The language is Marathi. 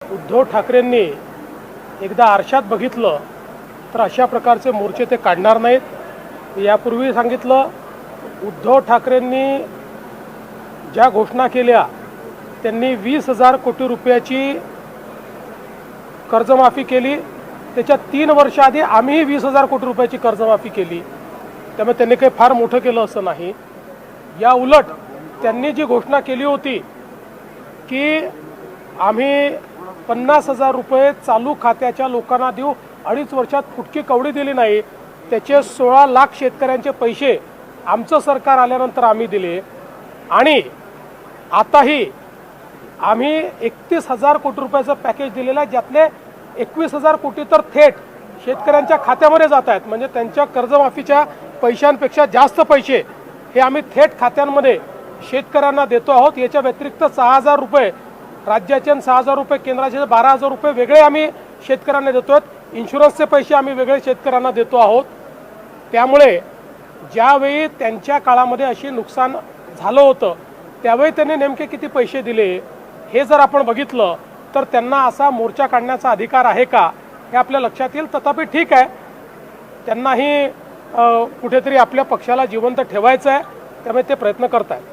उद्धव ठाकरेंनी एकदा आरशात बघितलं तर अशा प्रकारचे मोर्चे ते काढणार नाहीत। यापूर्वी सांगितलं, उद्धव ठाकरेंनी ज्या घोषणा केल्या त्यांनी 20,000 कोटी रुपयाची कर्जमाफी केली। त्याच्या 3 वर्ष आधी आम्ही 20,000 कोटी रुपयाची कर्जमाफी केली। त्यामुळे त्यांनी काही फार मोठं केलं असं नाही। या उलट त्यांनी जी घोषणा केली होती की आम्ही 50,000 रुपये चालू खात्याच्या लोकांना देऊ, 2.5 वर्षात फुटकी कवडी दिली नाही, त्याचे 16 लाख शेतकऱ्यांचे पैसे आमचं सरकार आल्यानंतर आम्ही दिले। आणि आताही आम्ही 31,000 कोटी रुपयाचं पॅकेज दिलेलं आहे, ज्यातले 21,000 कोटी तर थेट शेतकऱ्यांच्या खात्यामध्ये जात आहेत। म्हणजे त्यांच्या कर्जमाफीच्या पैशांपेक्षा जास्त पैसे हे आम्ही थेट खात्यांमध्ये शेतकऱ्यांना देतो आहोत। याच्या व्यतिरिक्त 6,000 रुपये राज्याचे आणि 6,000 रुपये केंद्राचे 12,000 रुपये वेगळे आम्ही शेतकऱ्यांना देतो आहोत। इन्शुरन्सचे पैसे आम्ही वेगळे शेतकऱ्यांना देतो आहोत। त्यामुळे ज्यावेळी त्यांच्या काळामध्ये अशी नुकसान झालं होतं त्यावेळी त्यांनी नेमके किती पैसे दिले हे जर आपण बघितलं तर त्यांना असा मोर्चा काढण्याचा अधिकार आहे का हे आपल्या लक्षात येईल। तथापि ठीक आहे, त्यांनाही कुठेतरी आपल्या पक्षाला जिवंत ठेवायचं आहे, त्यामुळे ते प्रयत्न करत आहेत।